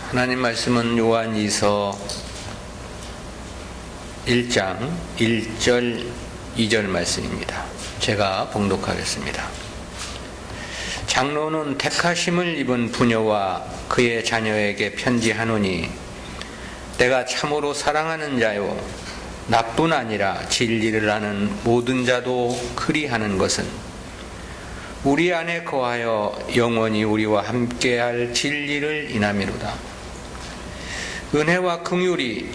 하나님 말씀은 요한이서 1장 1절 2절 말씀입니다. 제가 봉독하겠습니다. 장로는 택하심을 입은 부녀와 그의 자녀에게 편지하노니 내가 참으로 사랑하는 자요 나뿐 아니라 진리를 아는 모든 자도 그리하는 것은 우리 안에 거하여 영원히 우리와 함께할 진리를 인함이로다. 은혜와 긍휼이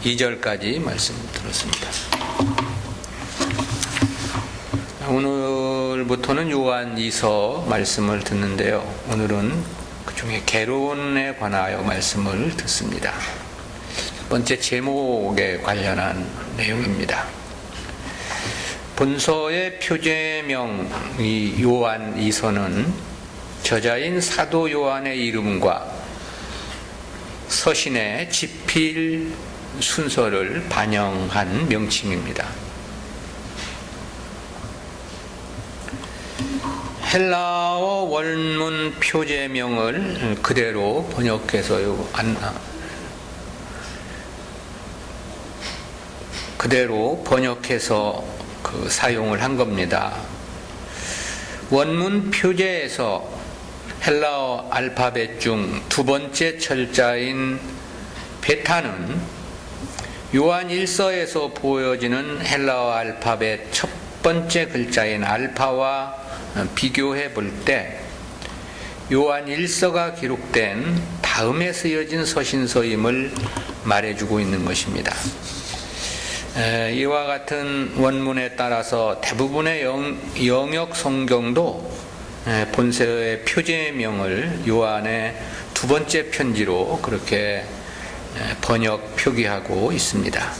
2절까지 말씀 들었습니다. 오늘부터는 요한이서 말씀을 듣는데요. 오늘은 그중에 계론에 관하여 말씀을 듣습니다. 첫 번째 제목에 관련한 내용입니다. 본서의 표제명 이 요한이서는 저자인 사도 요한의 이름과 서신의 집필 순서를 반영한 명칭입니다. 헬라어 원문 표제명을 그대로 번역해서 사용을 한 겁니다. 원문 표제에서 헬라어 알파벳 중 두 번째 철자인 베타는 요한 1서에서 보여지는 헬라어 알파벳 첫 번째 글자인 알파와 비교해 볼 때 요한 1서가 기록된 다음에 쓰여진 서신서임을 말해주고 있는 것입니다. 이와 같은 원문에 따라서 대부분의 영역 성경도 본서의 표제명을 요한의 두 번째 편지로 그렇게 번역 표기하고 있습니다.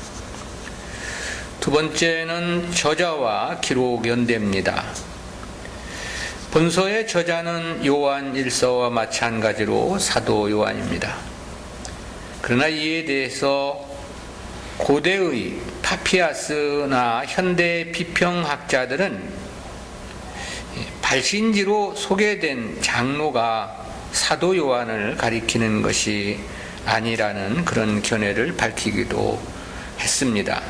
두 번째는 저자와 기록 연대입니다. 본서의 저자는 요한 1서와 마찬가지로 사도 요한입니다. 그러나 이에 대해서 고대의 파피아스나 현대 비평학자들은 발신지로 소개된 장로가 사도 요한을 가리키는 것이 아니라는 그런 견해를 밝히기도 했습니다.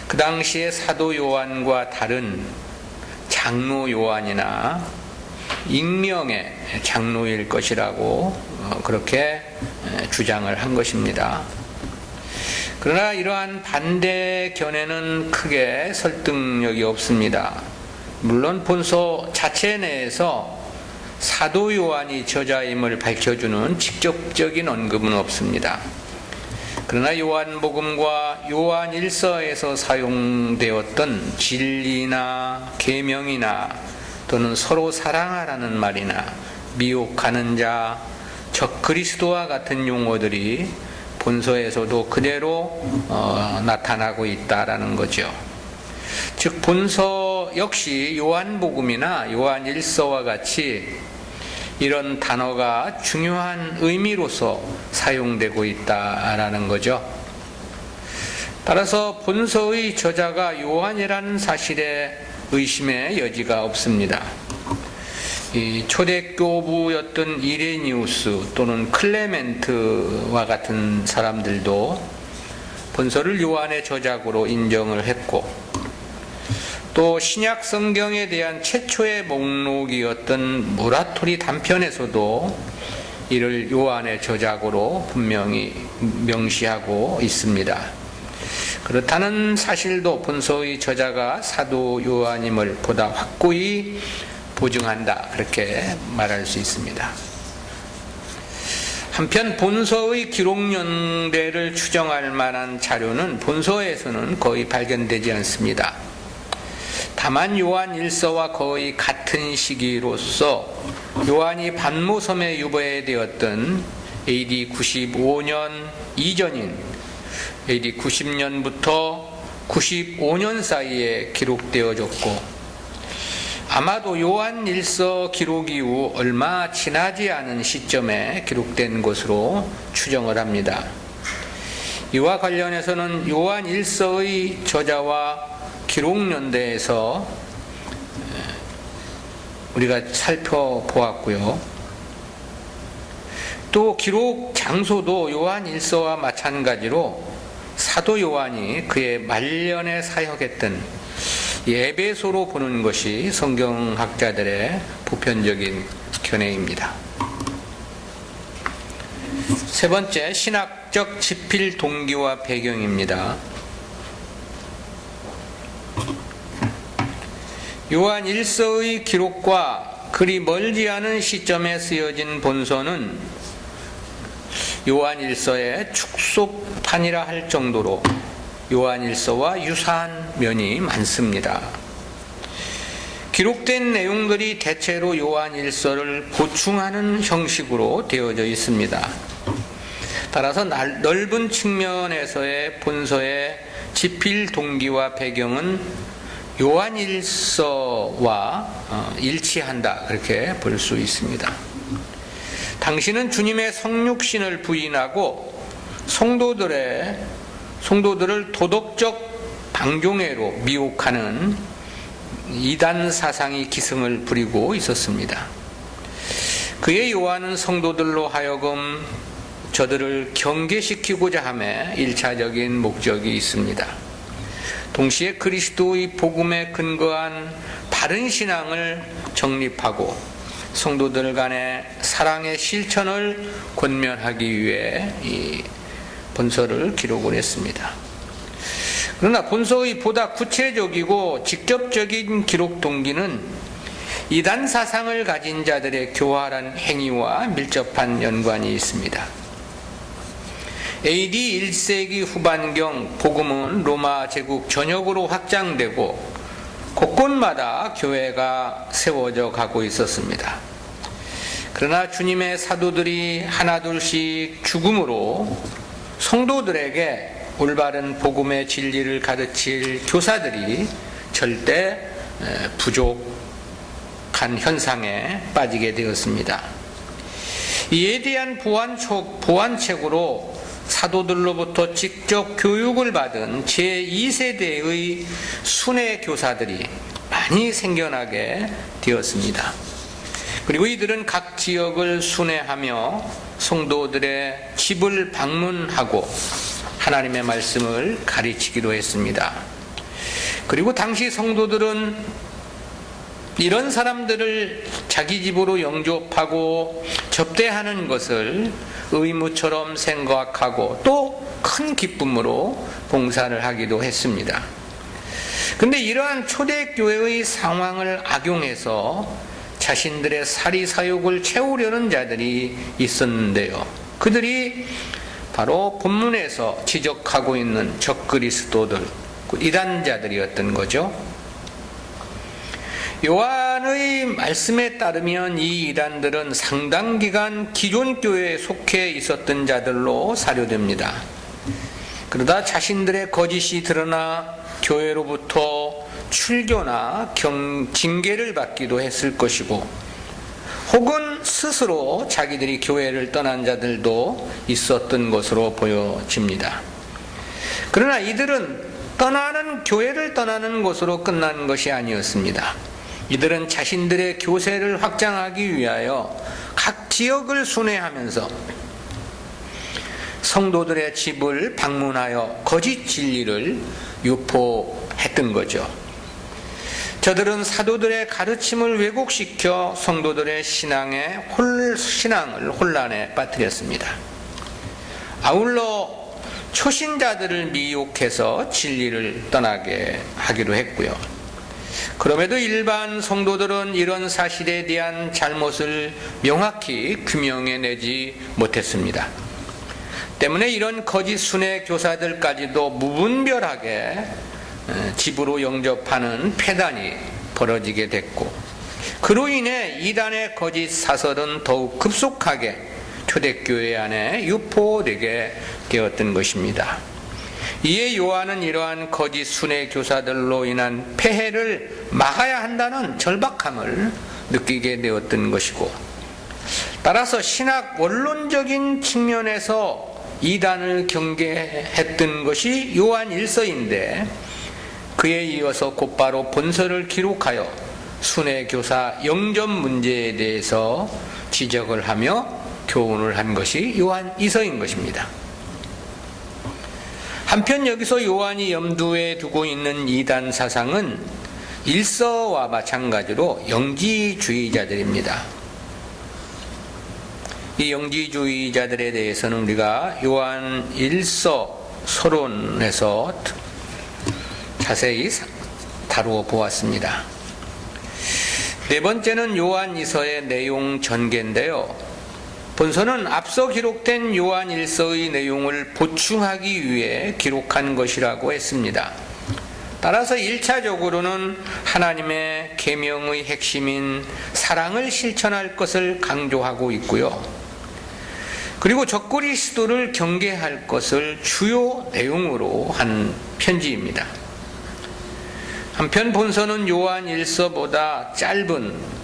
그 당시에 사도 요한과 다른 장로 요한이나 익명의 장로일 것이라고 그렇게 주장을 한 것입니다. 그러나 이러한 반대 견해는 크게 설득력이 없습니다. 물론 본서 자체 내에서 사도 요한이 저자임을 밝혀주는 직접적인 언급은 없습니다. 그러나 요한복음과 요한 1서에서 사용되었던 진리나 계명이나 또는 서로 사랑하라는 말이나 미혹하는 자, 적 그리스도와 같은 용어들이 본서에서도 그대로 나타나고 있다라는 거죠. 즉 본서 역시 요한복음이나 요한 1서와 같이 이런 단어가 중요한 의미로서 사용되고 있다라는 거죠. 따라서 본서의 저자가 요한이라는 사실에 의심의 여지가 없습니다. 이 초대교부였던 이레니우스 또는 클레멘트와 같은 사람들도 본서를 요한의 저작으로 인정을 했고, 또 신약 성경에 대한 최초의 목록이었던 무라토리 단편에서도 이를 요한의 저작으로 분명히 명시하고 있습니다. 그렇다는 사실도 본서의 저자가 사도 요한임을 보다 확고히 보증한다, 그렇게 말할 수 있습니다. 한편 본서의 기록 연대를 추정할 만한 자료는 본서에서는 거의 발견되지 않습니다. 다만 요한 1서와 거의 같은 시기로서 요한이 반모섬에 유배되었던 AD 95년 이전인 AD 90년부터 95년 사이에 기록되어졌고, 아마도 요한 1서 기록 이후 얼마 지나지 않은 시점에 기록된 것으로 추정을 합니다. 이와 관련해서는 요한 1서의 저자와 기록 연대에서 우리가 살펴보았고요. 또 기록 장소도 요한 1서와 마찬가지로 사도 요한이 그의 말년에 사역했던 에베소로 보는 것이 성경학자들의 보편적인 견해입니다. 세 번째, 신학적 지필 동기와 배경입니다. 요한 1서의 기록과 그리 멀지 않은 시점에 쓰여진 본서는 요한 1서의 축소판이라 할 정도로 요한 1서와 유사한 면이 많습니다. 기록된 내용들이 대체로 요한 1서를 보충하는 형식으로 되어져 있습니다. 따라서 넓은 측면에서의 본서의 지필 동기와 배경은 요한 1서와 일치한다, 그렇게 볼 수 있습니다. 당신은 주님의 성육신을 부인하고 성도들을 도덕적 방종애로 미혹하는 이단 사상이 기승을 부리고 있었습니다. 그의 요한은 성도들로 하여금 저들을 경계시키고자 함에 1차적인 목적이 있습니다. 동시에 그리스도의 복음에 근거한 바른 신앙을 정립하고 성도들 간의 사랑의 실천을 권면하기 위해 이 본서를 기록을 했습니다. 그러나 본서의 보다 구체적이고 직접적인 기록 동기는 이단 사상을 가진 자들의 교활한 행위와 밀접한 연관이 있습니다. AD 1세기 후반경 복음은 로마 제국 전역으로 확장되고 곳곳마다 교회가 세워져 가고 있었습니다. 그러나 주님의 사도들이 하나둘씩 죽음으로 성도들에게 올바른 복음의 진리를 가르칠 교사들이 절대 부족한 현상에 빠지게 되었습니다. 이에 대한 보완책으로 사도들로부터 직접 교육을 받은 제2세대의 순회 교사들이 많이 생겨나게 되었습니다. 그리고 이들은 각 지역을 순회하며 성도들의 집을 방문하고 하나님의 말씀을 가르치기도 했습니다. 그리고 당시 성도들은 이런 사람들을 자기 집으로 영접하고 접대하는 것을 의무처럼 생각하고 또 큰 기쁨으로 봉사를 하기도 했습니다. 그런데 이러한 초대교회의 상황을 악용해서 자신들의 사리사욕을 채우려는 자들이 있었는데요. 그들이 바로 본문에서 지적하고 있는 적그리스도들, 이단자들이었던 거죠. 요한의 말씀에 따르면 이 이단들은 상당 기간 기존 교회에 속해 있었던 자들로 사료됩니다. 그러다 자신들의 거짓이 드러나 교회로부터 출교나 징계를 받기도 했을 것이고, 혹은 스스로 자기들이 교회를 떠난 자들도 있었던 것으로 보여집니다. 그러나 이들은 교회를 떠나는 것으로 끝난 것이 아니었습니다. 이들은 자신들의 교세를 확장하기 위하여 각 지역을 순회하면서 성도들의 집을 방문하여 거짓 진리를 유포했던 거죠. 저들은 사도들의 가르침을 왜곡시켜 성도들의 신앙을 혼란에 빠뜨렸습니다. 아울러 초신자들을 미혹해서 진리를 떠나게 하기도 했고요. 그럼에도 일반 성도들은 이런 사실에 대한 잘못을 명확히 규명해내지 못했습니다. 때문에 이런 거짓 순회 교사들까지도 무분별하게 집으로 영접하는 폐단이 벌어지게 됐고, 그로 인해 이단의 거짓 사설은 더욱 급속하게 초대교회 안에 유포되게 되었던 것입니다. 이에 요한은 이러한 거짓 순회 교사들로 인한 폐해를 막아야 한다는 절박함을 느끼게 되었던 것이고, 따라서 신학 원론적인 측면에서 이단을 경계했던 것이 요한 1서인데, 그에 이어서 곧바로 본서를 기록하여 순회 교사 영접 문제에 대해서 지적을 하며 교훈을 한 것이 요한 이서인 것입니다. 한편 여기서 요한이 염두에 두고 있는 이단 사상은 일서와 마찬가지로 영지주의자들입니다. 이 영지주의자들에 대해서는 우리가 요한 일서 서론에서 자세히 다루어 보았습니다. 네 번째는 요한 이서의 내용 전개인데요. 본서는 앞서 기록된 요한 일서의 내용을 보충하기 위해 기록한 것이라고 했습니다. 따라서 1차적으로는 하나님의 계명의 핵심인 사랑을 실천할 것을 강조하고 있고요. 그리고 적그리스도를 경계할 것을 주요 내용으로 한 편지입니다. 한편 본서는 요한 일서보다 짧은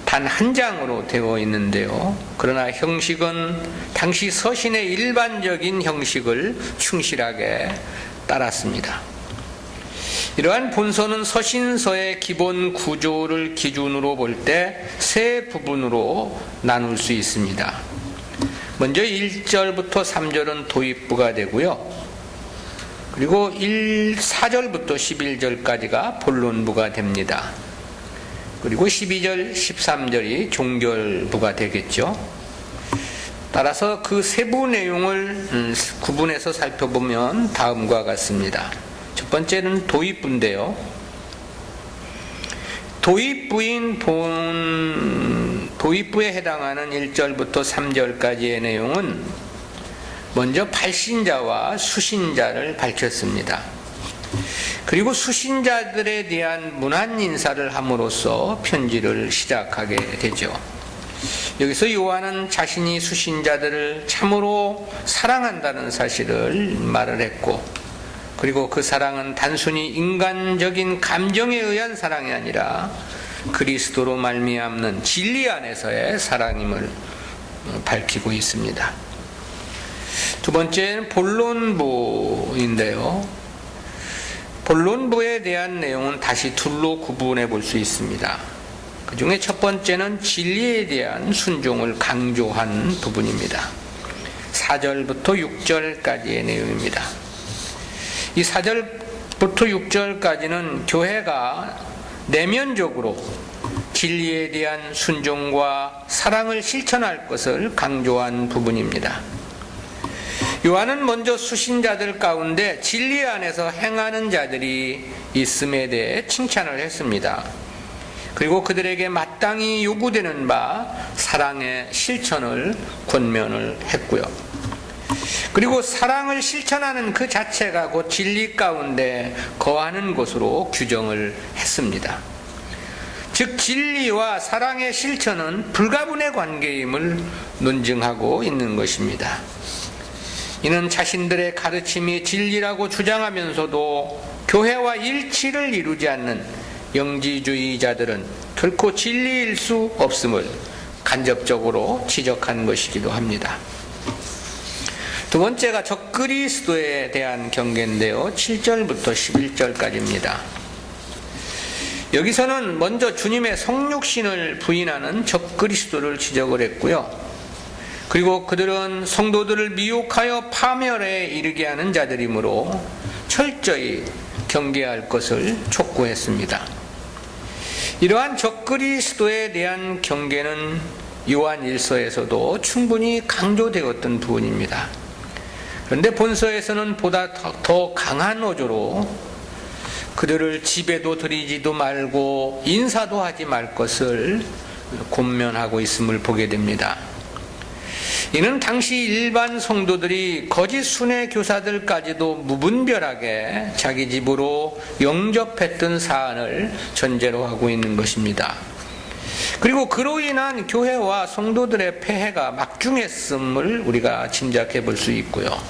단 한 장으로 되어 있는데요. 그러나 형식은 당시 서신의 일반적인 형식을 충실하게 따랐습니다. 이러한 본서는 서신서의 기본 구조를 기준으로 볼 때 세 부분으로 나눌 수 있습니다. 먼저 1절부터 3절은 도입부가 되고요. 그리고 4절부터 11절까지가 본론부가 됩니다. 그리고 12절, 13절이 종결부가 되겠죠. 따라서 그 세부 내용을 구분해서 살펴보면 다음과 같습니다. 첫 번째는 도입부인데요. 도입부에 해당하는 1절부터 3절까지의 내용은 먼저 발신자와 수신자를 밝혔습니다. 그리고 수신자들에 대한 문안 인사를 함으로써 편지를 시작하게 되죠. 여기서 요한은 자신이 수신자들을 참으로 사랑한다는 사실을 말을 했고, 그리고 그 사랑은 단순히 인간적인 감정에 의한 사랑이 아니라 그리스도로 말미암는 진리 안에서의 사랑임을 밝히고 있습니다. 두 번째는 본론부인데요. 본론부에 대한 내용은 다시 둘로 구분해 볼 수 있습니다. 그 중에 첫 번째는 진리에 대한 순종을 강조한 부분입니다. 4절부터 6절까지의 내용입니다. 이 4절부터 6절까지는 교회가 내면적으로 진리에 대한 순종과 사랑을 실천할 것을 강조한 부분입니다. 요한은 먼저 수신자들 가운데 진리 안에서 행하는 자들이 있음에 대해 칭찬을 했습니다. 그리고 그들에게 마땅히 요구되는 바 사랑의 실천을 권면을 했고요. 그리고 사랑을 실천하는 그 자체가 곧 진리 가운데 거하는 것으로 규정을 했습니다. 즉 진리와 사랑의 실천은 불가분의 관계임을 논증하고 있는 것입니다. 이는 자신들의 가르침이 진리라고 주장하면서도 교회와 일치를 이루지 않는 영지주의자들은 결코 진리일 수 없음을 간접적으로 지적한 것이기도 합니다. 두 번째가 적그리스도에 대한 경계인데요. 7절부터 11절까지입니다. 여기서는 먼저 주님의 성육신을 부인하는 적그리스도를 지적을 했고요. 그리고 그들은 성도들을 미혹하여 파멸에 이르게 하는 자들이므로 철저히 경계할 것을 촉구했습니다. 이러한 적그리스도에 대한 경계는 요한 1서에서도 충분히 강조되었던 부분입니다. 그런데 본서에서는 보다 더 강한 어조로 그들을 집에도 들이지도 말고 인사도 하지 말 것을 권면하고 있음을 보게 됩니다. 이는 당시 일반 성도들이 거짓 순회 교사들까지도 무분별하게 자기 집으로 영접했던 사안을 전제로 하고 있는 것입니다. 그리고 그로 인한 교회와 성도들의 폐해가 막중했음을 우리가 짐작해 볼 수 있고요.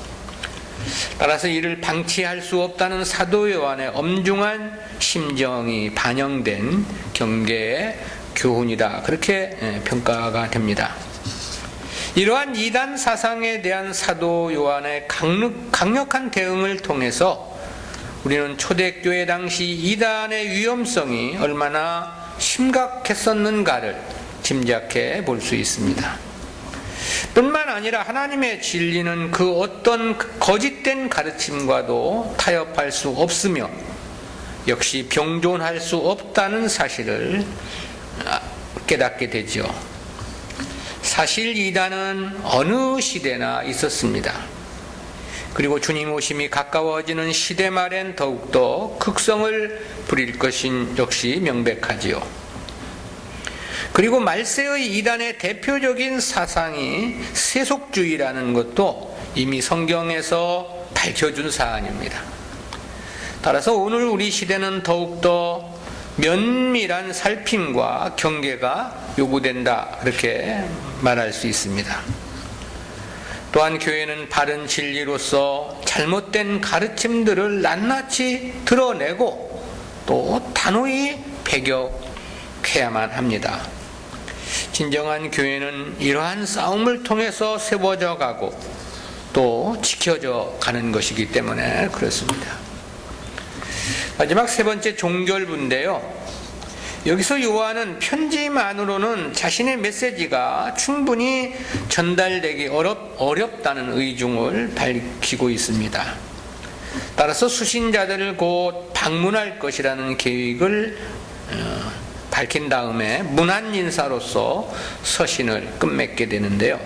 따라서 이를 방치할 수 없다는 사도 요한의 엄중한 심정이 반영된 경계의 교훈이다, 그렇게 평가가 됩니다. 이러한 이단 사상에 대한 사도 요한의 강력한 대응을 통해서 우리는 초대교회 당시 이단의 위험성이 얼마나 심각했었는가를 짐작해 볼 수 있습니다. 뿐만 아니라 하나님의 진리는 그 어떤 거짓된 가르침과도 타협할 수 없으며 역시 병존할 수 없다는 사실을 깨닫게 되죠. 사실 이단은 어느 시대나 있었습니다. 그리고 주님 오심이 가까워지는 시대 말엔 더욱더 극성을 부릴 것인 역시 명백하지요. 그리고 말세의 이단의 대표적인 사상이 세속주의라는 것도 이미 성경에서 밝혀준 사안입니다. 따라서 오늘 우리 시대는 더욱더 면밀한 살핌과 경계가 요구된다, 그렇게 말할 수 있습니다. 또한 교회는 바른 진리로서 잘못된 가르침들을 낱낱이 드러내고 또 단호히 배격해야만 합니다. 진정한 교회는 이러한 싸움을 통해서 세워져 가고 또 지켜져 가는 것이기 때문에 그렇습니다. 마지막 세 번째 종결부인데요. 여기서 요한은 편지만으로는 자신의 메시지가 충분히 전달되기 어렵다는 의중을 밝히고 있습니다. 따라서 수신자들을 곧 방문할 것이라는 계획을 밝힌 다음에 문안인사로서 서신을 끝맺게 되는데요.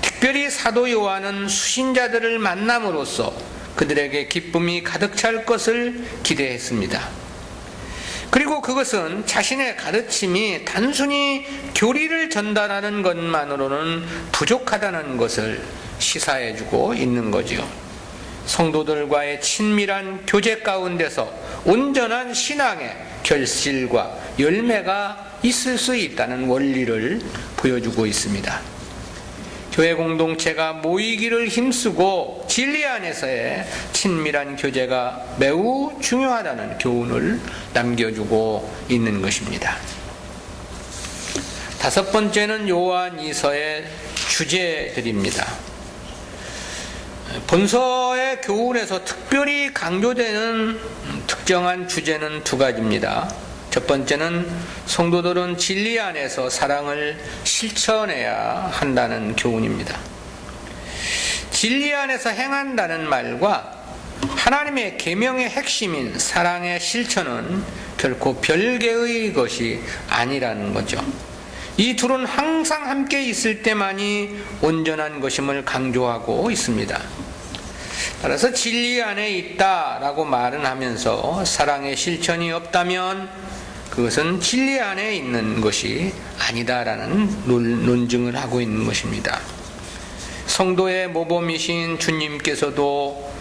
특별히 사도 요한은 수신자들을 만남으로써 그들에게 기쁨이 가득 찰 것을 기대했습니다. 그리고 그것은 자신의 가르침이 단순히 교리를 전달하는 것만으로는 부족하다는 것을 시사해주고 있는 거지요. 성도들과의 친밀한 교제 가운데서 온전한 신앙의 결실과 열매가 있을 수 있다는 원리를 보여주고 있습니다. 교회 공동체가 모이기를 힘쓰고 진리 안에서의 친밀한 교제가 매우 중요하다는 교훈을 남겨주고 있는 것입니다. 다섯 번째는 요한이서의 주제들입니다. 본서의 교훈에서 특별히 강조되는 특정한 주제는 두 가지입니다. 첫 번째는 성도들은 진리 안에서 사랑을 실천해야 한다는 교훈입니다. 진리 안에서 행한다는 말과 하나님의 계명의 핵심인 사랑의 실천은 결코 별개의 것이 아니라는 거죠. 이 둘은 항상 함께 있을 때만이 온전한 것임을 강조하고 있습니다. 따라서 진리 안에 있다라고 말은 하면서 사랑의 실천이 없다면 그것은 진리 안에 있는 것이 아니다라는 논증을 하고 있는 것입니다. 성도의 모범이신 주님께서도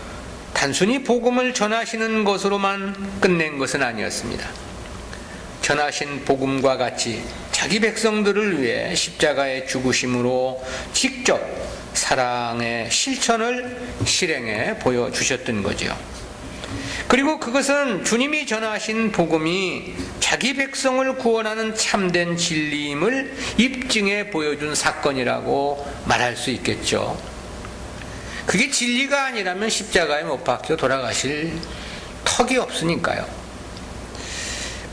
단순히 복음을 전하시는 것으로만 끝낸 것은 아니었습니다. 전하신 복음과 같이 자기 백성들을 위해 십자가의 죽으심으로 직접 사랑의 실천을 실행해 보여주셨던 거죠. 그리고 그것은 주님이 전하신 복음이 자기 백성을 구원하는 참된 진리임을 입증해 보여준 사건이라고 말할 수 있겠죠. 그게 진리가 아니라면 십자가에 못 박혀 돌아가실 턱이 없으니까요.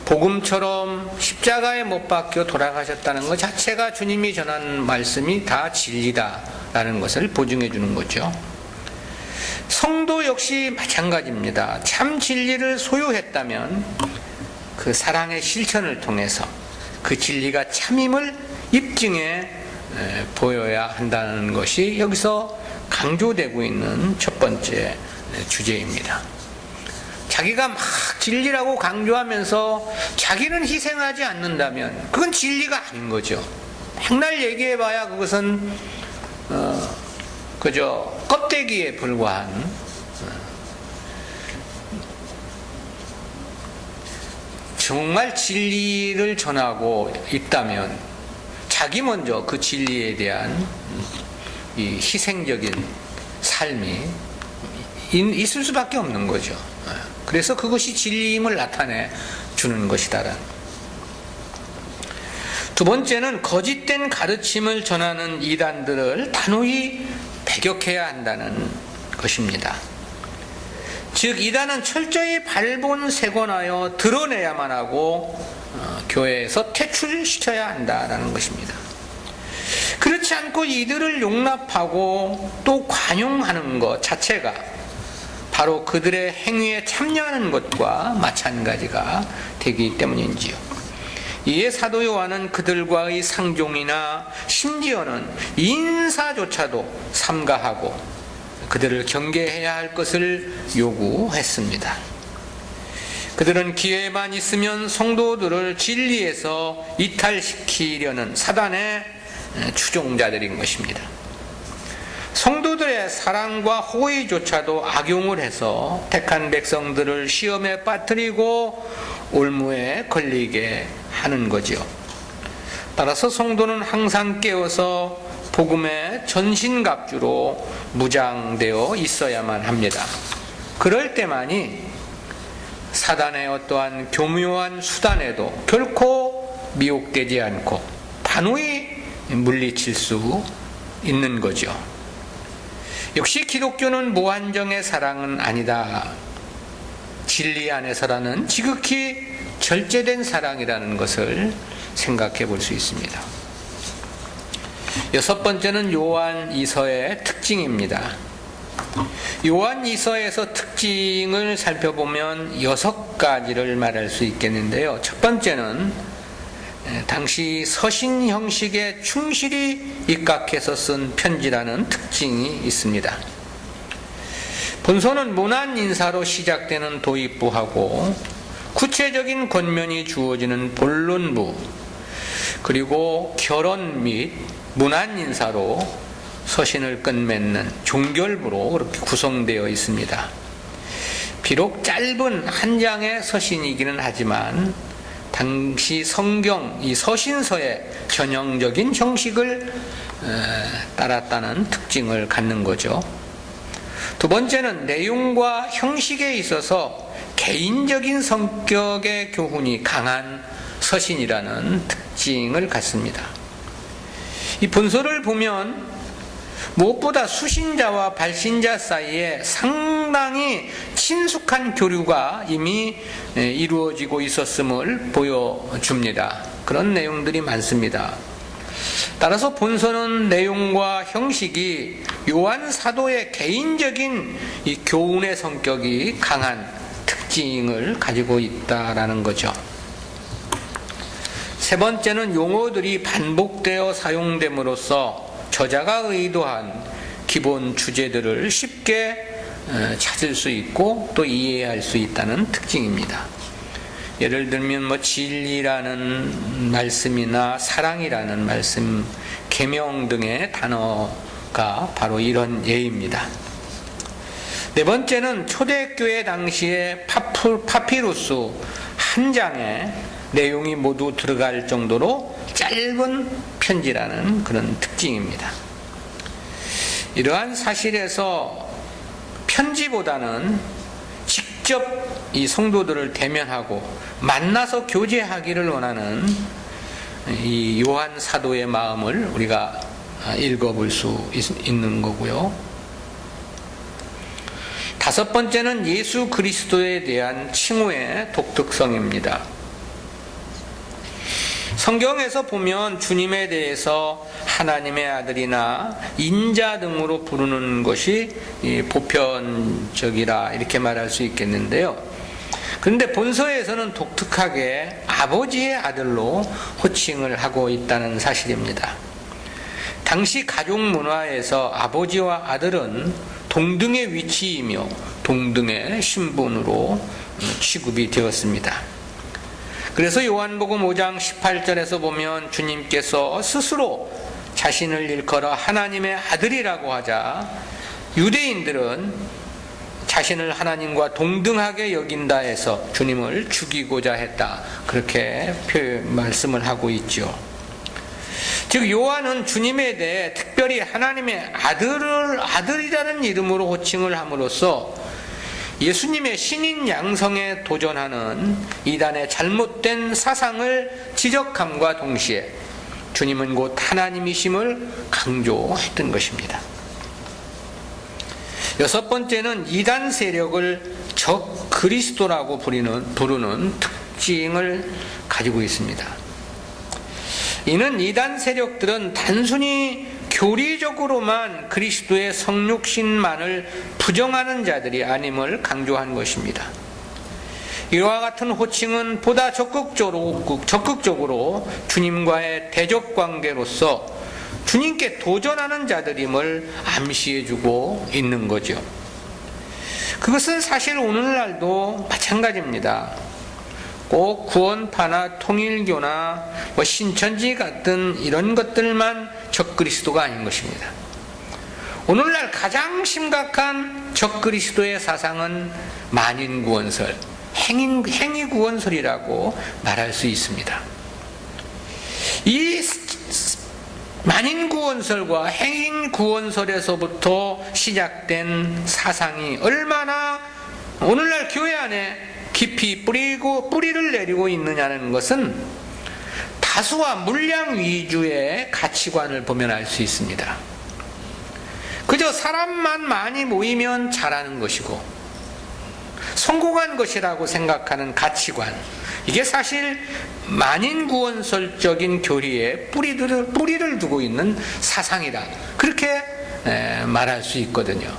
복음처럼 십자가에 못 박혀 돌아가셨다는 것 자체가 주님이 전한 말씀이 다 진리다라는 것을 보증해 주는 거죠. 성도 역시 마찬가지입니다. 참 진리를 소유했다면 그 사랑의 실천을 통해서 그 진리가 참임을 입증해 보여야 한다는 것이 여기서 강조되고 있는 첫 번째 주제입니다. 자기가 막 진리라고 강조하면서 자기는 희생하지 않는다면 그건 진리가 아닌 거죠. 맨날 얘기해봐야 그것은 그저 껍데기에 불과한 정말 진리를 전하고 있다면 자기 먼저 그 진리에 대한 이 희생적인 삶이 있을 수밖에 없는 거죠. 그래서 그것이 진리임을 나타내 주는 것이다라는. 두 번째는 거짓된 가르침을 전하는 이단들을 단호히 배격해야 한다는 것입니다. 즉 이단은 철저히 발본색원하여 드러내야만 하고 교회에서 퇴출시켜야 한다라는 것입니다. 그렇지 않고 이들을 용납하고 또 관용하는 것 자체가 바로 그들의 행위에 참여하는 것과 마찬가지가 되기 때문인지요. 이에 사도 요한은 그들과의 상종이나 심지어는 인사조차도 삼가하고 그들을 경계해야 할 것을 요구했습니다. 그들은 기회만 있으면 성도들을 진리에서 이탈시키려는 사단의 추종자들인 것입니다. 성도들의 사랑과 호의조차도 악용을 해서 택한 백성들을 시험에 빠뜨리고 올무에 걸리게 하는 거지요. 따라서 성도는 항상 깨어서 복음의 전신갑주로 무장되어 있어야만 합니다. 그럴 때만이 사단의 어떠한 교묘한 수단에도 결코 미혹되지 않고 단호히 물리칠 수 있는 거죠. 역시 기독교는 무한정의 사랑은 아니다. 진리 안에서라는 지극히 절제된 사랑이라는 것을 생각해 볼 수 있습니다. 여섯 번째는 요한 2서의 특징입니다. 요한 2서에서 특징을 살펴보면 6가지를 말할 수 있겠는데요. 첫 번째는 당시 서신 형식에 충실히 입각해서 쓴 편지라는 특징이 있습니다. 본서는 문안 인사로 시작되는 도입부하고 구체적인 권면이 주어지는 본론부, 그리고 결론 및 문안 인사로 서신을 끝맺는 종결부로 그렇게 구성되어 있습니다. 비록 짧은 한 장의 서신이기는 하지만 당시 성경 이 서신서의 전형적인 형식을 따랐다는 특징을 갖는 거죠. 두 번째는 내용과 형식에 있어서 개인적인 성격의 교훈이 강한 서신이라는 특징을 갖습니다. 이 본서를 보면 무엇보다 수신자와 발신자 사이에 상당히 친숙한 교류가 이미 이루어지고 있었음을 보여줍니다. 그런 내용들이 많습니다. 따라서 본서는 내용과 형식이 요한 사도의 개인적인 이 교훈의 성격이 강한 특징을 가지고 있다라는 거죠. 세 번째는 용어들이 반복되어 사용됨으로써 저자가 의도한 기본 주제들을 쉽게 찾을 수 있고 또 이해할 수 있다는 특징입니다. 예를 들면 진리라는 말씀이나 사랑이라는 말씀, 계명 등의 단어가 바로 이런 예입니다. 네 번째는 초대교회 당시에 파피루스 한 장에 내용이 모두 들어갈 정도로 짧은 편지라는 그런 특징입니다. 이러한 사실에서 편지보다는 직접 이 성도들을 대면하고 만나서 교제하기를 원하는 이 요한 사도의 마음을 우리가 읽어볼 수 있는 거고요. 다섯 번째는 예수 그리스도에 대한 칭호의 독특성입니다. 성경에서 보면 주님에 대해서 하나님의 아들이나 인자 등으로 부르는 것이 보편적이라 이렇게 말할 수 있겠는데요. 그런데 본서에서는 독특하게 아버지의 아들로 호칭을 하고 있다는 사실입니다. 당시 가족 문화에서 아버지와 아들은 동등의 위치이며 동등의 신분으로 취급이 되었습니다. 그래서 요한복음 5장 18절에서 보면 주님께서 스스로 자신을 일컬어 하나님의 아들이라고 하자 유대인들은 자신을 하나님과 동등하게 여긴다 해서 주님을 죽이고자 했다. 그렇게 말씀을 하고 있죠. 즉 요한은 주님에 대해 특별히 하나님의 아들이라는 이름으로 호칭을 함으로써 예수님의 신인 양성에 도전하는 이단의 잘못된 사상을 지적함과 동시에 주님은 곧 하나님이심을 강조했던 것입니다. 여섯 번째는 이단 세력을 적 그리스도라고 부르는 특징을 가지고 있습니다. 이는 이단 세력들은 단순히 교리적으로만 그리스도의 성육신만을 부정하는 자들이 아님을 강조한 것입니다. 이와 같은 호칭은 보다 적극적으로 주님과의 대적관계로서 주님께 도전하는 자들임을 암시해주고 있는 거죠. 그것은 사실 오늘날도 마찬가지입니다. 꼭 구원파나 통일교나 신천지 같은 이런 것들만 적그리스도가 아닌 것입니다. 오늘날 가장 심각한 적그리스도의 사상은 만인구원설, 행위구원설이라고 말할 수 있습니다. 이 만인구원설과 행위구원설에서부터 시작된 사상이 얼마나 오늘날 교회 안에 깊이 뿌리를 내리고 있느냐는 것은 다수와 물량 위주의 가치관을 보면 알 수 있습니다. 그저 사람만 많이 모이면 잘하는 것이고 성공한 것이라고 생각하는 가치관, 이게 사실 만인구원설적인 교리에 뿌리를 두고 있는 사상이다, 그렇게 말할 수 있거든요.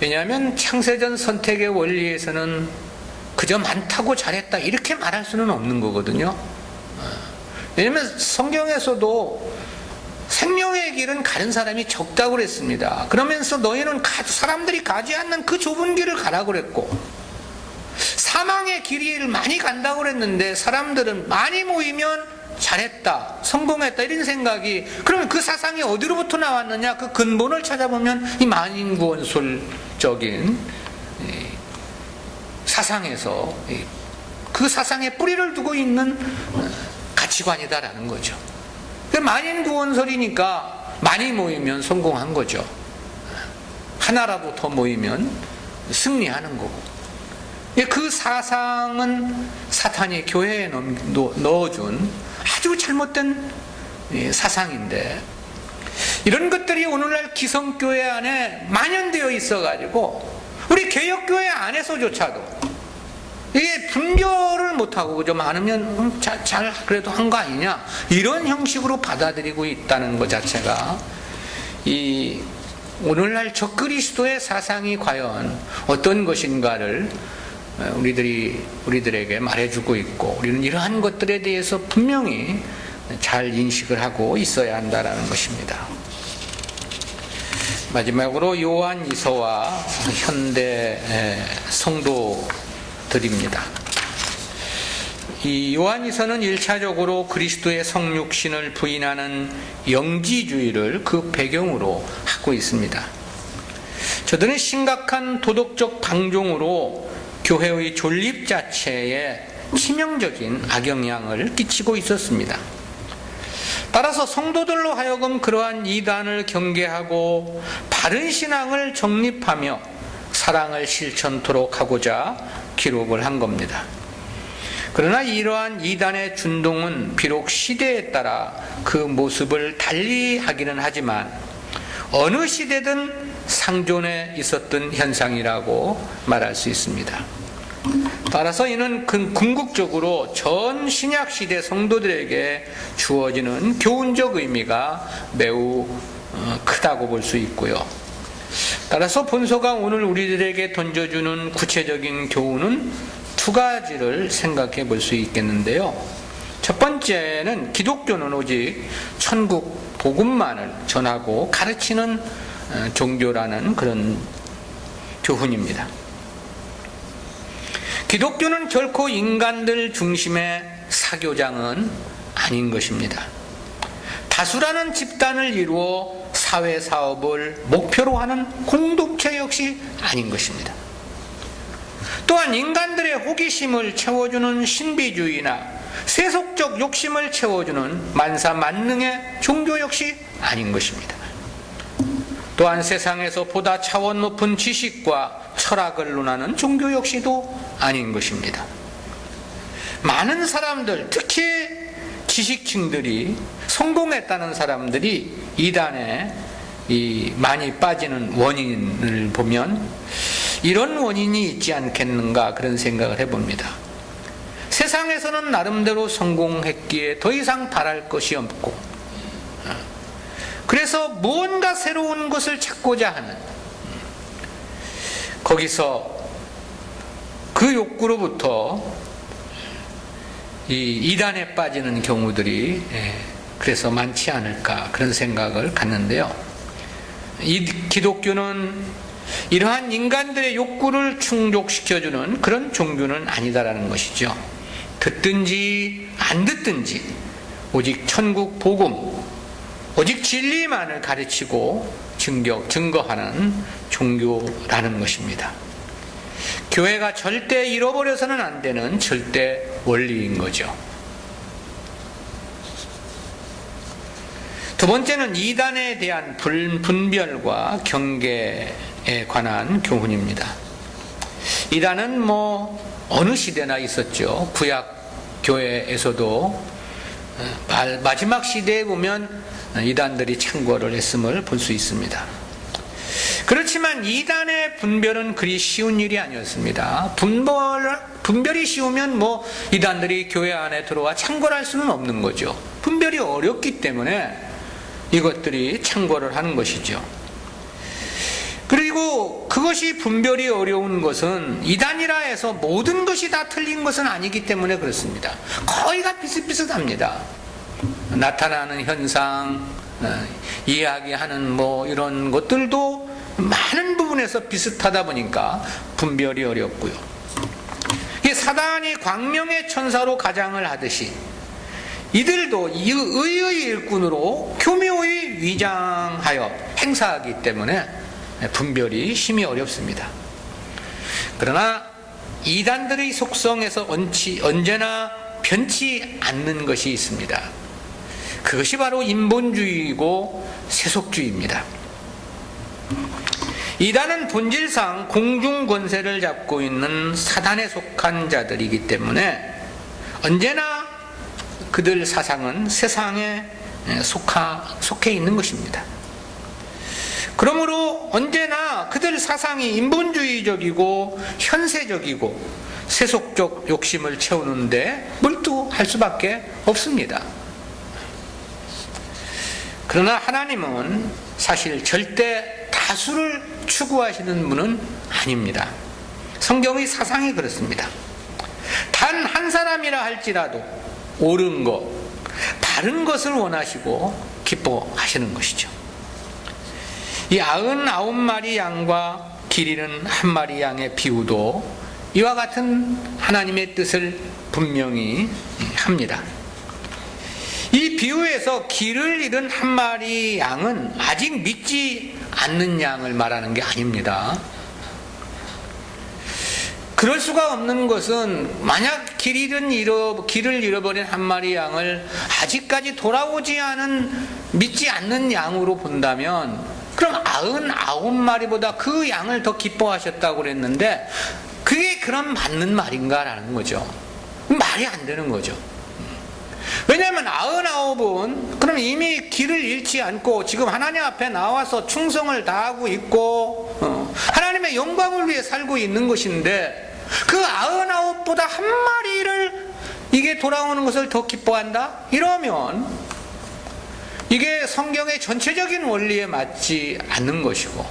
왜냐하면 창세전 선택의 원리에서는 그저 많다고 잘했다 이렇게 말할 수는 없는 거거든요. 왜냐하면 성경에서도 생명의 길은 가는 사람이 적다고 그랬습니다. 그러면서 너희는 사람들이 가지 않는 그 좁은 길을 가라고 그랬고, 사망의 길을 많이 간다고 그랬는데 사람들은 많이 모이면 잘했다, 성공했다 이런 생각이, 그러면 그 사상이 어디로부터 나왔느냐? 그 근본을 찾아보면 이 만인구원설적인 사상에서 그 사상에 뿌리를 두고 있는 가치관이다라는 거죠. 만인구원설이니까 많이 모이면 성공한 거죠. 하나라도 더 모이면 승리하는 거고. 그 사상은 사탄이 교회에 넣어준 아주 잘못된 사상인데, 이런 것들이 오늘날 기성교회 안에 만연되어 있어가지고 우리 개혁교회 안에서조차도 이게 분별을 못하고 그저 많으면 잘 그래도 한 거 아니냐 이런 형식으로 받아들이고 있다는 것 자체가 이 오늘날 적그리스도의 사상이 과연 어떤 것인가를 우리들에게 말해주고 있고, 우리는 이러한 것들에 대해서 분명히 잘 인식을 하고 있어야 한다는 것입니다. 마지막으로 요한이서와 현대 성도들입니다. 이 요한이서는 1차적으로 그리스도의 성육신을 부인하는 영지주의를 그 배경으로 하고 있습니다. 저들은 심각한 도덕적 방종으로 교회의 존립 자체에 치명적인 악영향을 끼치고 있었습니다. 따라서 성도들로 하여금 그러한 이단을 경계하고 바른 신앙을 정립하며 사랑을 실천토록 하고자 기록을 한 겁니다. 그러나 이러한 이단의 준동은 비록 시대에 따라 그 모습을 달리하기는 하지만 어느 시대든 상존해 있었던 현상이라고 말할 수 있습니다. 따라서 이는 궁극적으로 전 신약시대 성도들에게 주어지는 교훈적 의미가 매우 크다고 볼 수 있고요. 따라서 본서가 오늘 우리들에게 던져주는 구체적인 교훈은 두 가지를 생각해 볼 수 있겠는데요. 첫 번째는 기독교는 오직 천국 복음만을 전하고 가르치는 종교라는 그런 교훈입니다. 기독교는 결코 인간들 중심의 사교장은 아닌 것입니다. 다수라는 집단을 이루어 사회사업을 목표로 하는 공동체 역시 아닌 것입니다. 또한 인간들의 호기심을 채워주는 신비주의나 세속적 욕심을 채워주는 만사만능의 종교 역시 아닌 것입니다. 또한 세상에서 보다 차원 높은 지식과 철학을 논하는 종교 역시도 아닌 것입니다. 많은 사람들, 특히 지식층들이, 성공했다는 사람들이 이단에 많이 빠지는 원인을 보면 이런 원인이 있지 않겠는가 그런 생각을 해봅니다. 세상에서는 나름대로 성공했기에 더 이상 바랄 것이 없고, 그래서 무언가 새로운 것을 찾고자 하는, 거기서 그 욕구로부터 이 이단에 빠지는 경우들이 그래서 많지 않을까, 그런 생각을 갖는데요. 이 기독교는 이러한 인간들의 욕구를 충족시켜주는 그런 종교는 아니다라는 것이죠. 듣든지 안 듣든지 오직 천국 복음, 오직 진리만을 가르치고 증거하는 종교라는 것입니다. 교회가 절대 잃어버려서는 안 되는 절대 원리인 거죠. 두 번째는 이단에 대한 분별과 경계에 관한 교훈입니다. 이단은 어느 시대나 있었죠. 구약 교회에서도 마지막 시대에 보면 이단들이 창궐을 했음을 볼 수 있습니다. 그렇지만 이단의 분별은 그리 쉬운 일이 아니었습니다. 분별이 쉬우면 이단들이 교회 안에 들어와 창궐할 수는 없는 거죠. 분별이 어렵기 때문에 이것들이 창궐을 하는 것이죠. 그리고 그것이 분별이 어려운 것은 이단이라 해서 모든 것이 다 틀린 것은 아니기 때문에 그렇습니다. 거의 다 비슷비슷합니다. 나타나는 현상, 이야기하는 이런 것들도 많은 부분에서 비슷하다 보니까 분별이 어렵고요. 이 사단이 광명의 천사로 가장을 하듯이 이들도 의의 일꾼으로 교묘히 위장하여 행사하기 때문에 분별이 심히 어렵습니다. 그러나 이단들의 속성에서 언제나 변치 않는 것이 있습니다. 그것이 바로 인본주의이고 세속주의입니다. 이단은 본질상 공중권세를 잡고 있는 사단에 속한 자들이기 때문에 언제나 그들 사상은 세상에 속해 있는 것입니다. 그러므로 언제나 그들 사상이 인본주의적이고 현세적이고 세속적 욕심을 채우는데 몰두할 수밖에 없습니다. 그러나 하나님은 사실 절대 다수를 추구하시는 분은 아닙니다. 성경의 사상이 그렇습니다. 단 한 사람이라 할지라도 옳은 것, 바른 것을 원하시고 기뻐하시는 것이죠. 이 99마리 양과 길 잃은 1마리 양의 비유도 이와 같은 하나님의 뜻을 분명히 합니다. 이 비유에서 길을 잃은 1마리 양은 아직 믿지 않는 양을 말하는 게 아닙니다. 그럴 수가 없는 것은 만약 길을 잃어버린 1마리 양을 아직까지 돌아오지 않은 믿지 않는 양으로 본다면 그럼 99마리보다 그 양을 더 기뻐하셨다고 그랬는데 그게 그럼 맞는 말인가라는 거죠. 말이 안 되는 거죠. 왜냐하면 99은 그럼 이미 길을 잃지 않고 지금 하나님 앞에 나와서 충성을 다하고 있고 하나님의 영광을 위해 살고 있는 것인데 그 99보다 1마리를 이게 돌아오는 것을 더 기뻐한다? 이러면 이게 성경의 전체적인 원리에 맞지 않는 것이고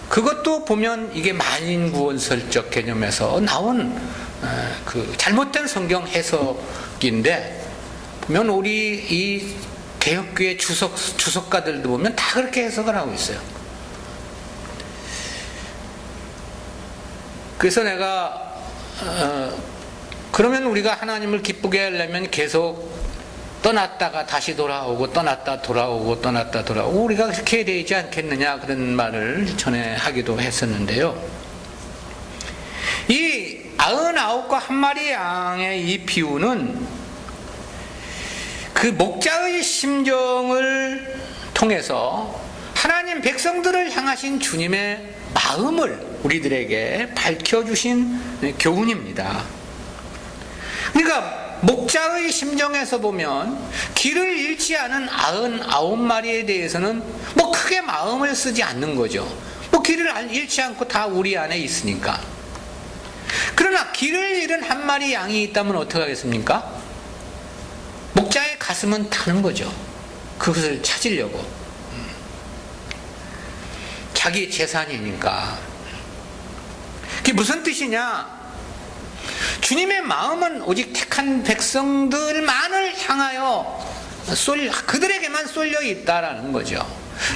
그것도 보면 이게 만인구원설적 개념에서 나온 그 잘못된 성경 해석인데 보면 우리 이 개혁교회 주석가들도 보면 다 그렇게 해석을 하고 있어요. 그래서 내가 그러면 우리가 하나님을 기쁘게 하려면 계속 떠났다가 다시 돌아오고 떠났다 돌아오고 떠났다 돌아오고 우리가 그렇게 해야 되지 않겠느냐 그런 말을 전에 하기도 했었는데요. 이 99과 1마리 양의 이 비유는 그 목자의 심정을 통해서 하나님 백성들을 향하신 주님의 마음을 우리들에게 밝혀주신 교훈입니다. 그러니까 목자의 심정에서 보면 길을 잃지 않은 99마리에 대해서는 크게 마음을 쓰지 않는 거죠. 길을 잃지 않고 다 우리 안에 있으니까. 그러나 그러나 길을 잃은 한 마리 양이 있다면 어떻게 하겠습니까? 목자의 가슴은 타는 거죠. 그것을 찾으려고. 자기 재산이니까. 그게 무슨 뜻이냐? 주님의 마음은 오직 택한 백성들만을 향하여 그들에게만 쏠려 있다라는 거죠.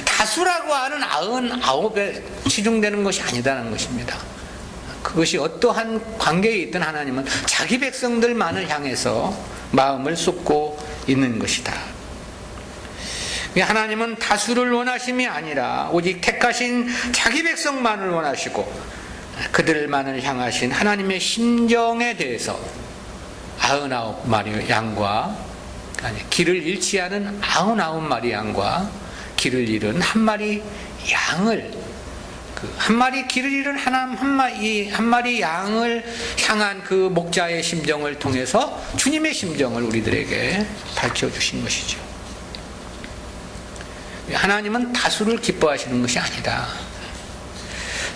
다수라고 하는 99에 치중되는 것이 아니다라는 것입니다. 그것이 어떠한 관계에 있든 하나님은 자기 백성들만을 향해서 마음을 쏟고 있는 것이다. 하나님은 다수를 원하심이 아니라 오직 택하신 자기 백성만을 원하시고 그들만을 향하신 하나님의 심정에 대해서 99마리 양과 길을 잃지 않은 99마리 양과 길을 잃은 한 마리 양을 한 마리 길을 잃은 한 마리 양을 향한 그 목자의 심정을 통해서 주님의 심정을 우리들에게 밝혀주신 것이죠. 하나님은 다수를 기뻐하시는 것이 아니다.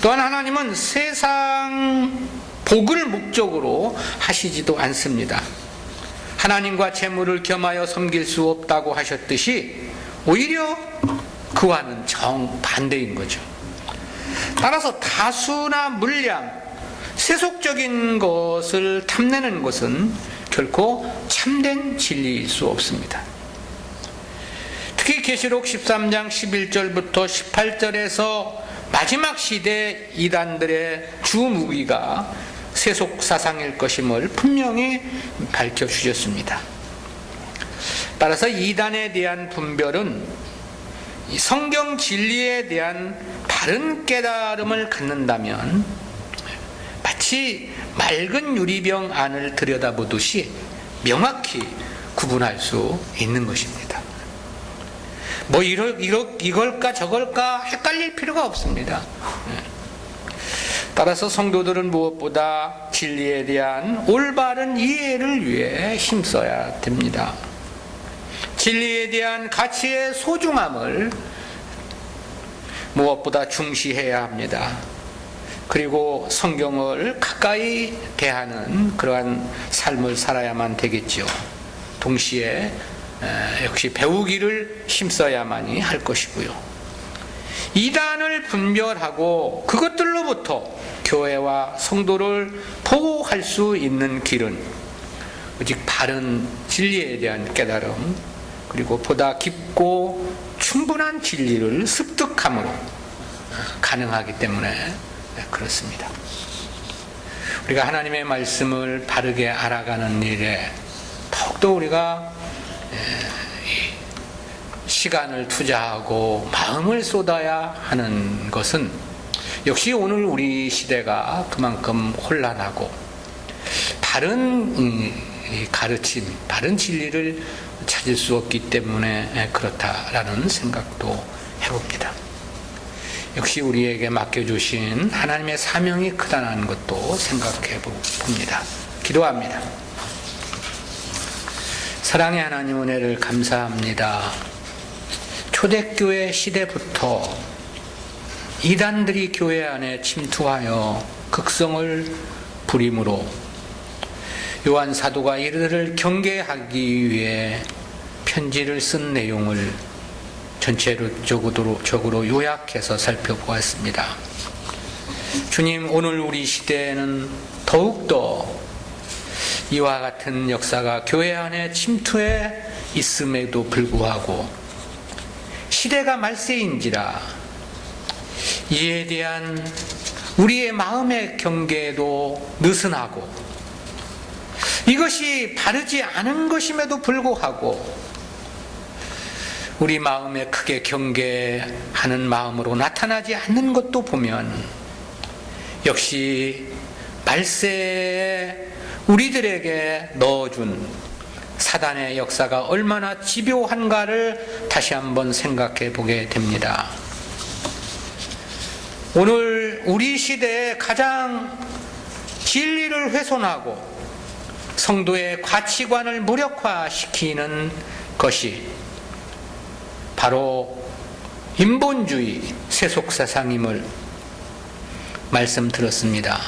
또한 하나님은 세상 복을 목적으로 하시지도 않습니다. 하나님과 재물을 겸하여 섬길 수 없다고 하셨듯이 오히려 그와는 정반대인 거죠. 따라서 다수나 물량, 세속적인 것을 탐내는 것은 결코 참된 진리일 수 없습니다. 특히 계시록 13장 11절부터 18절에서 마지막 시대 이단들의 주 무기가 세속 사상일 것임을 분명히 밝혀주셨습니다. 따라서 이단에 대한 분별은 성경 진리에 대한 바른 깨달음을 갖는다면 마치 맑은 유리병 안을 들여다보듯이 명확히 구분할 수 있는 것입니다. 이걸까 저걸까 헷갈릴 필요가 없습니다. 따라서 성도들은 무엇보다 진리에 대한 올바른 이해를 위해 힘써야 됩니다. 진리에 대한 가치의 소중함을 무엇보다 중시해야 합니다. 그리고 성경을 가까이 대하는 그러한 삶을 살아야만 되겠죠. 동시에 역시 배우기를 힘써야만이 할 것이고요. 이단을 분별하고 그것들로부터 교회와 성도를 보호할 수 있는 길은 오직 바른 진리에 대한 깨달음, 그리고 보다 깊고 충분한 진리를 습득함으로 가능하기 때문에 그렇습니다. 우리가 하나님의 말씀을 바르게 알아가는 일에 더욱더 우리가 시간을 투자하고 마음을 쏟아야 하는 것은 역시 오늘 우리 시대가 그만큼 혼란하고 바른 가르침, 바른 진리를 찾을 수 없기 때문에 그렇다라는 생각도 해봅니다. 역시 우리에게 맡겨주신 하나님의 사명이 크다는 것도 생각해 봅니다. 기도합니다. 사랑의 하나님, 은혜를 감사합니다. 초대교회 시대부터 이단들이 교회 안에 침투하여 극성을 부림으로 요한 사도가 이들을 경계하기 위해 편지를 쓴 내용을 전체적으로 요약해서 살펴보았습니다. 주님, 오늘 우리 시대에는 더욱더 이와 같은 역사가 교회 안에 침투해 있음에도 불구하고 시대가 말세인지라 이에 대한 우리의 마음의 경계도 느슨하고 이것이 바르지 않은 것임에도 불구하고 우리 마음에 크게 경계하는 마음으로 나타나지 않는 것도 보면 역시 말세에 우리들에게 넣어준 사단의 역사가 얼마나 집요한가를 다시 한번 생각해 보게 됩니다. 오늘 우리 시대에 가장 진리를 훼손하고 성도의 가치관을 무력화시키는 것이 바로 인본주의 세속사상임을 말씀 들었습니다.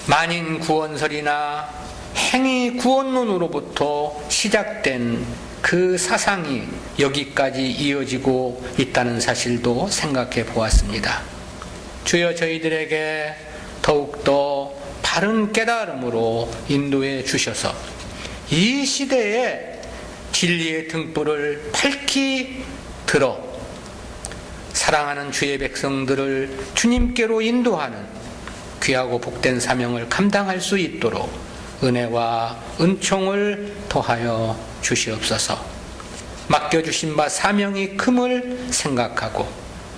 만인 구원설이나 행위 구원론으로부터 시작된 그 사상이 여기까지 이어지고 있다는 사실도 생각해 보았습니다. 주여 저희들에게 더욱더 바른 깨달음으로 인도해 주셔서 이 시대에 진리의 등불을 밝히 들어 사랑하는 주의 백성들을 주님께로 인도하는 귀하고 복된 사명을 감당할 수 있도록 은혜와 은총을 더하여 주시옵소서. 맡겨주신 바 사명이 큼을 생각하고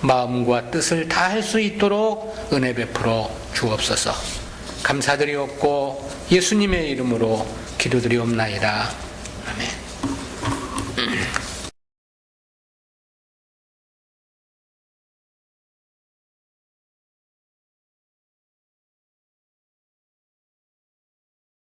마음과 뜻을 다할 수 있도록 은혜 베풀어 주옵소서. 감사드리옵고 예수님의 이름으로 기도드리옵나이다. 아멘.